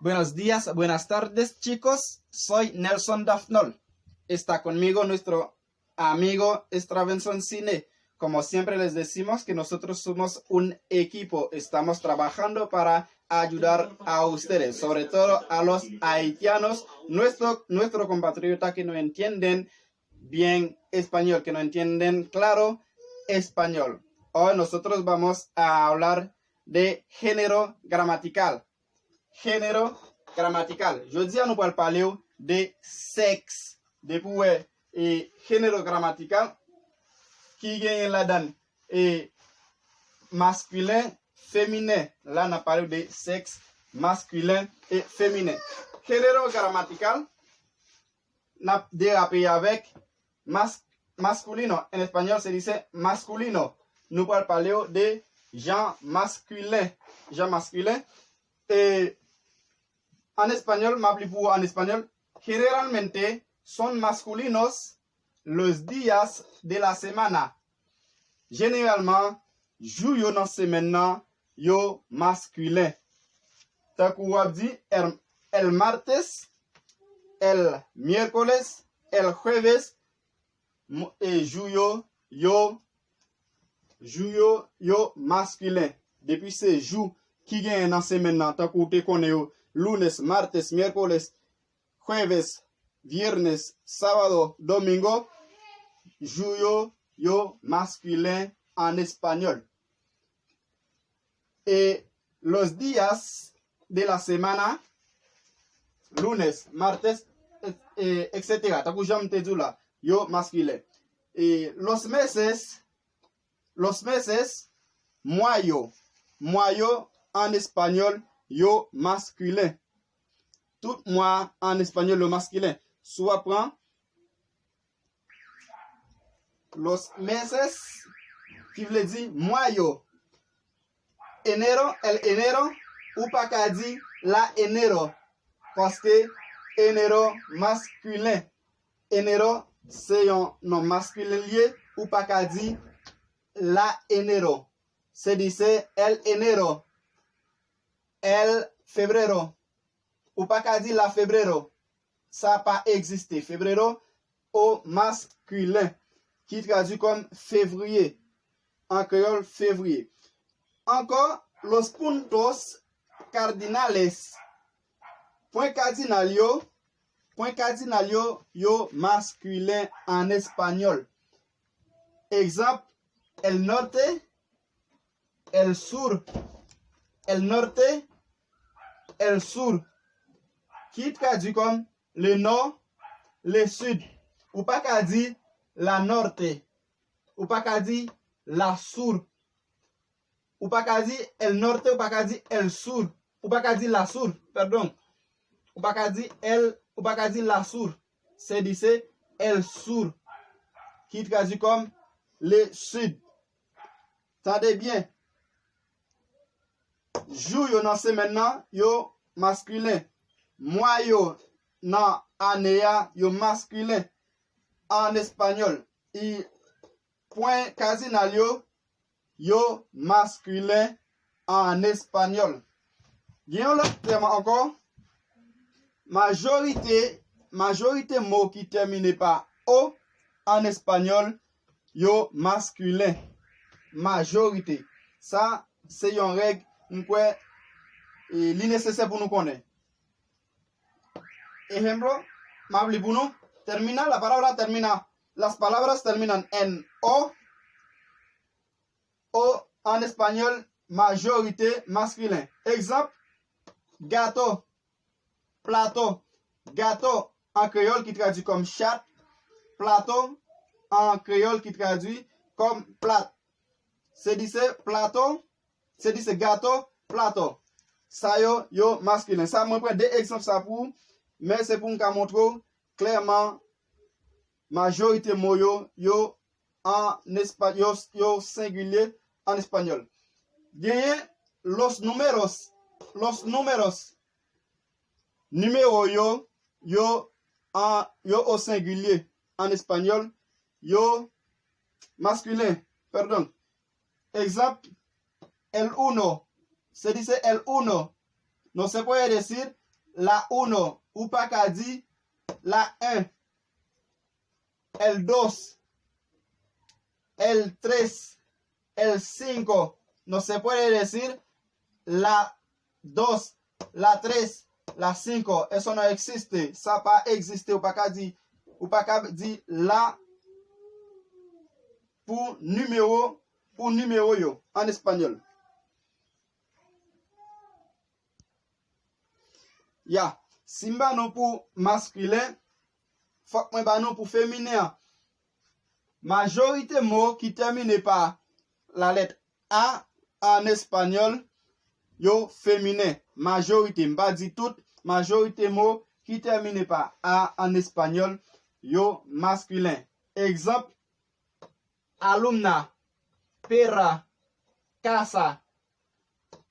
Buenos días, buenas tardes, chicos. Soy Nelson Dafnol. Está conmigo nuestro amigo Stravenson Cine. Como siempre les decimos que nosotros somos un equipo. Estamos trabajando para ayudar a ustedes, sobre todo a los haitianos, nuestro compatriota que no entienden bien español, que no entienden claro español. Hoy nosotros vamos a hablar de género gramatical. Género gramatical. Je dis nous allons parler de sexe. Depuis et género gramatical qui gagne la donne et masculin, féminin. Là on a parlé de sexe masculin et féminin. Género gramatical n'a dérapé avec masculino. En espagnol se dice masculino. Nous allons parler de genre masculin. Genre masculin. Et en español, en español, generalmente son masculinos los días de la semana. Généralement, jour yo dans semaine nan, yo masculin. Tant qu'on a dit el martes, el miércoles, el jueves, et jour yo masculin. Depuis ces jours qui gagne dans semaine nan, tant qu'on te connaît yo, lunes, martes, miércoles, jueves, viernes, sábado, domingo, yo masculin en español. Et los días de la semana, lunes, martes, etc. Taku jam te dou la, yo masculin. Et los meses, moyo en espagnol, yo masculin. Tout mois en espagnol le masculin. Soit prend los meses qui veut dire mois yo. Enero, el enero ou pas qu'à dire la enero parce que enero masculin. Enero c'est un nom masculin lié ou pas qu'à dire la enero. C'est dit c'est el enero. El febrero. Ou pas qu'à dire la febrero. Ça n'a pas existé. Febrero au masculin. Qui traduit comme février. En créole, février. Encore, los puntos cardinales. Point cardinal yo masculin en espagnol. Exemple, el norte, el sur. El norte, el sur, qui traduit comme le nord, le sud. Ou pas qu'à dire la norte. Ou pas qu'à dire la sur. Ou pas qu'à dire el norte, ou pas qu'à dire el sur. Ou pas qu'à dire la sur, pardon. Ou pas qu'à dire la sur. C'est dit c'est el sur, qui traduit comme le sud. Tendez bien. Jou yo nan semaine nan, yo masculin. Mois yo nan année ya, yo masculin en espagnol. Et point cardinal yo masculin en espagnol. Bien l'autre terme encore. Majorité mot qui termine par o en espagnol, yo masculin. Majorité. Ça, c'est une règle. Nécessaire pour nous connaître. Ejemplo, mabli pour nous. Termina, la palabra termina. Las palabras terminan en o. O en espagnol, majorité masculin. Exemple, gâteau, plateau. Gâteau en créole qui traduit comme chat. Plateau en créole qui traduit comme plate. C'est dit c'est plateau. C'est dit c'est gâteau, plateau. Ça yo masculin. Ça moi prends deux exemples ça pour mais c'est pour nous montrer clairement majorité mot yo en espagnol yo singulier en espagnol. Gagne los números. Numéro yo au singulier en espagnol yo masculin. Pardon. Exemple el uno. Se dice el uno. No se puede decir la 1, ou pas qu'à dire la 1, el 2, el 3, el 5. No se puede decir la 2, la 3, la 5. Eso no existe. Ça pas existe. Ou pas qu'à dire la pour numéro yo en espagnol. Ya, si mba non pour masculin, faut que mba non pour féminin. Majorité mots qui terminent par la lettre A en espagnol, yo féminin. Majorité, mba dit tout, majorité mots qui terminent par A en espagnol, yo masculin. Exemple, alumna, perra, casa.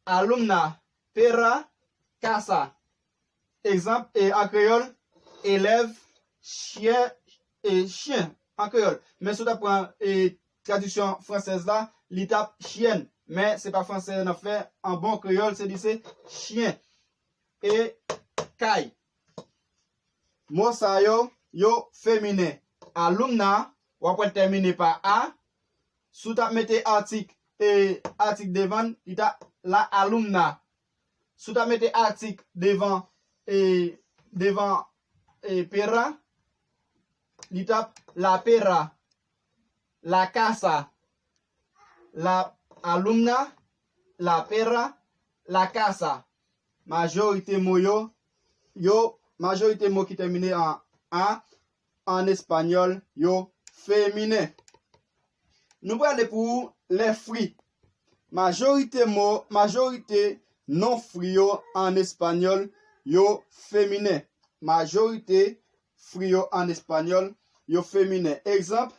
Alumna, perra, casa. Exemple, et en créole, élève, chien et chien. En créole. Mais si tu prends traduction française là, l'étape chienne. Mais c'est pas français, on a fait en bon créole, c'est dit c'est chien. Et caille. Mot ça yo féminin. Alumna, ou après terminer par A. Si tu mettez article et article devant, il a la alumna. Si tu mettez article devant perra, il tape la perra, la casa, la alumna, la perra, la casa. Majorité mot majorité mot qui termine en A, en espagnol, yo féminin. Nous allons pour les fruits. Majorité non fruits en espagnol, yo féminin. Majorité frio en espagnol, yo féminin. Exemple,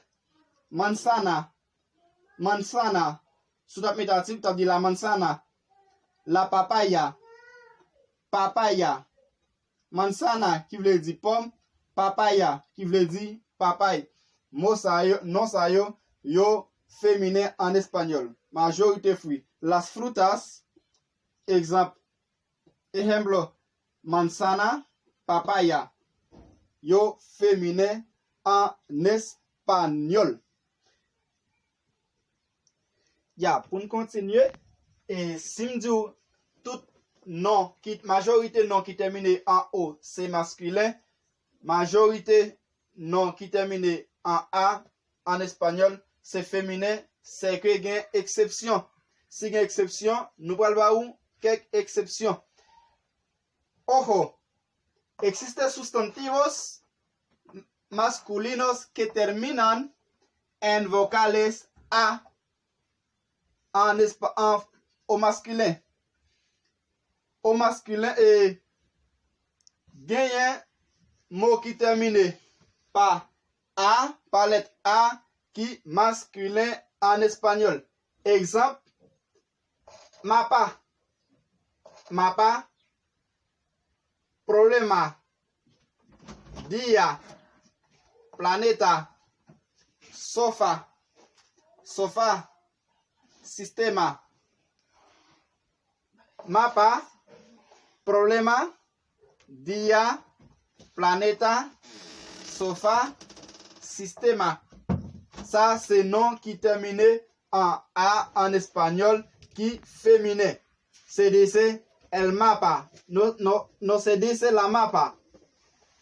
manzana. Manzana. Sous ta métatype, tu as dit la manzana. La papaya. Papaya. Manzana qui veut dire pomme. Papaya qui veut dire papaye. Mot ça yo, non ça yo féminin en espagnol. Majorité fruits. Las frutas. Exemple. Ejemplo. Manzana, papaya. Yo féminin en espagnol. Ya, pour nous continuer, et si nous disons tout nom, majorité non qui termine en O, c'est masculin. Majorité non qui termine en A, en espagnol, c'est féminin. C'est que il y a une exception. Si il y a une exception, nous allons voir quelques exceptions. Ojo, existen sustantivos masculinos que terminan en vocales A au masculin. Au masculin, gagne mot qui termine par A, par lettre A, qui masculin en espagnol. Exemple, mapa. Mapa. Problema, dia, planeta, sofa, sofá, sistema. Mapa, problema, dia, planeta, sofa, sistema. Ça, c'est nom qui termine en A en espagnol, qui féminin. C'est dice el mapa. No se dice la mapa.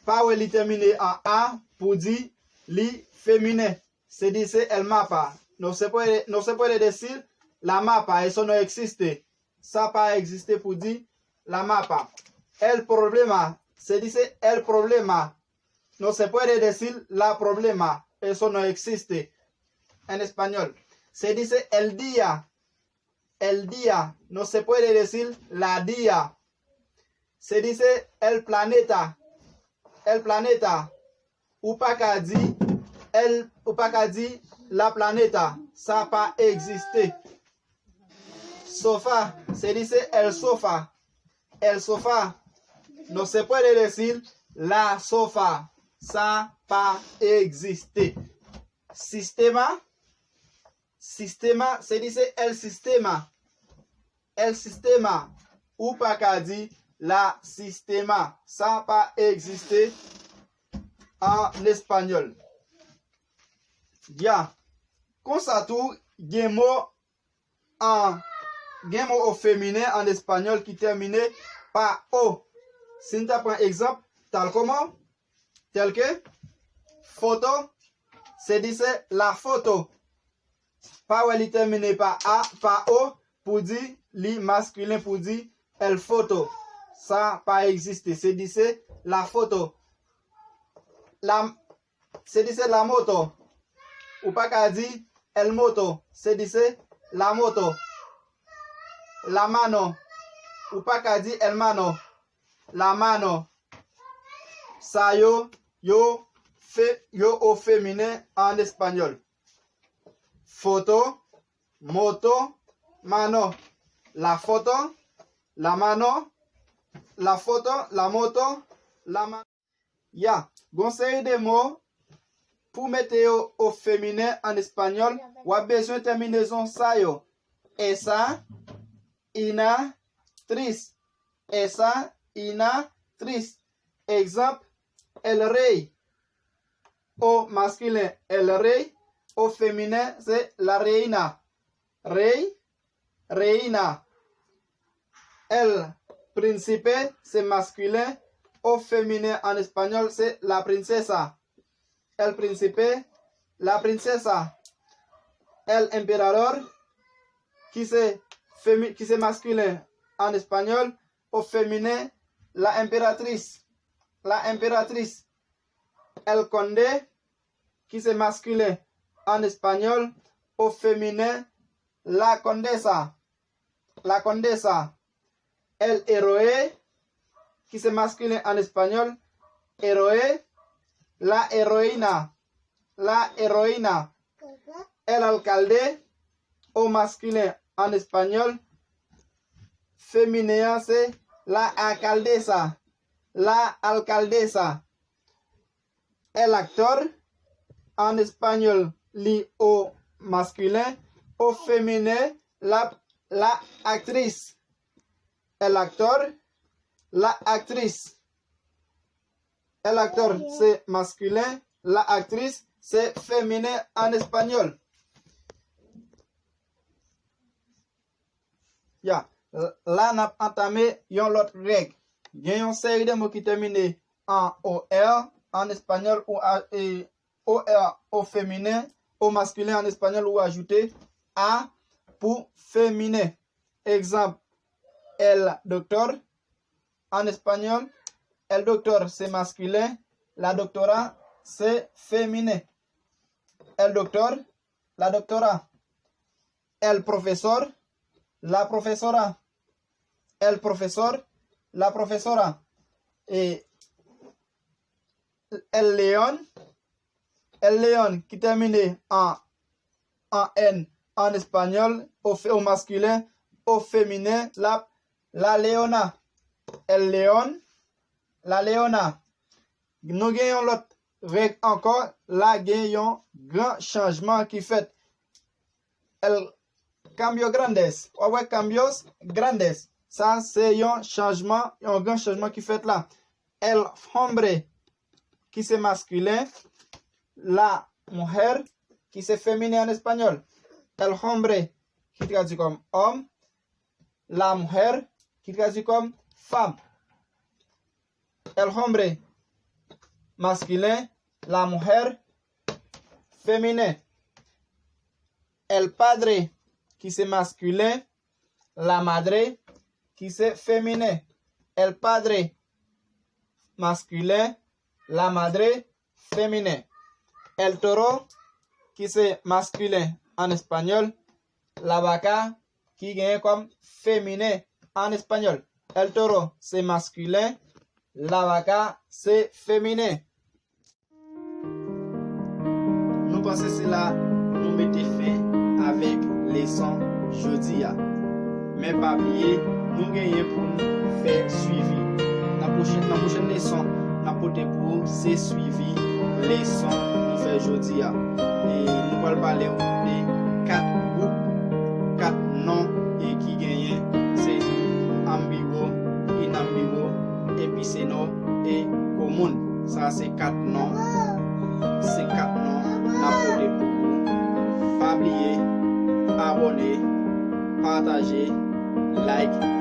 Pas où il termine en A pour dire li féminin. Se dice el mapa. No se puede decir la mapa. Eso no existe. Ça pas existe pour dire la mapa. El problema. Se dice el problema. No se puede decir la problema. Eso no existe en español. Se dice el día. El día. No se puede decir la día. Se dice el planeta. El planeta. Ou pas qu'à dire la planeta. Ça pas existé. Sofá. Se dice el sofá. El sofá. No se puede decir la sofá. Ça pas existé. Sistema. Sistema. Se dice el sistema. El sistema. Ou pas qu'à dire la sistema. Ça pas existé en espagnol. Ya. Comme ça tout, gen mot au féminin en espagnol qui termine par o. Si nous prenons exemple, tel comment? Tel que photo, c'est dit c'est la photo. Pas où elle termine par a, par o, pour dire li masculin, pour dire el photo. Ça pas existé. C'est dit c'est la photo. C'est dit c'est la moto. Ou pas qu'à dire el moto. C'est dit c'est la moto. La mano. Ou pas qu'à dire el mano. La mano. Ça yo au féminin en espagnol. Photo, moto, mano. La photo, la mano, la photo, la moto, la mano. Ya, conseil de mots pour mettre au féminin en espagnol, ou a besoin de terminaison ça yo. Esa, ina, tris. Esa, ina, tris. Exemple, el rey. Au masculin, el rey. Au féminin, c'est la reina. Rey, reina. El príncipe, c'est masculin. Au féminin en espagnol, c'est la princesa. El príncipe, la princesa. El emperador, qui c'est masculin en espagnol. Au féminin, la impératrice. La impératrice. El conde, qui c'est masculin en espagnol. Au féminin, la condesa. La condesa. El héroe, qui c'est masculin en espagnol. Héroe. La héroïna. La héroïna. El alcalde, au masculin en espagnol. Féminin, c'est la alcaldesa. La alcaldesa. El actor, en espagnol, li au masculin. Au féminin, la actrice. El actor, la actrice. El actor, c'est masculin. La actrice, c'est féminin en espagnol. Ya. Là, on a entamé l'autre règle. Il y a une série de mots qui terminent en OR en espagnol ou OR au féminin, au masculin en espagnol ou ajouter A pour féminin. Exemple, el doctor en espagnol. El doctor c'est masculin, la doctora c'est féminin. El doctor, la doctora. El profesor, la profesora. El profesor, la profesora. Et el león qui termine en N en espagnol, au masculin, au féminin, la leona. El león, la leona. Nous gagnons l'autre règle encore. Là, gagnons grand changement qui fait. El cambio grandes. Ouais, cambios grandes. Ça, c'est un changement, un grand changement qui fait là. El hombre, qui c'est masculin. La mujer, qui c'est féminin en espagnol. El hombre, qui traduit comme homme. La mujer, qui traduit comme femme. El hombre, masculin. La mujer, féminin. El padre, qui c'est masculin. La madre, qui c'est féminin. El padre, masculin. La madre, féminin. El toro, qui c'est masculin en espagnol. La vaca, qui gagne comme féminin en espagnol. El toro, c'est masculin. La vaca, c'est féminin. Nous pensons cela nous mettez fait avec les sons jeudi. Mais pas oublier, nous gagnons pour nous faire suivi. La prochaine leçon, nous avons pour c'est suivi les sons nous fait jeudi. Et nous allons parler de 4 groupes, 4 noms et qui gagnent, c'est ambigu, inambigu, Ça, c'est 4 noms. C'est 4 noms. N'apportez pour vous. Pas oublier, abonner, partager, like.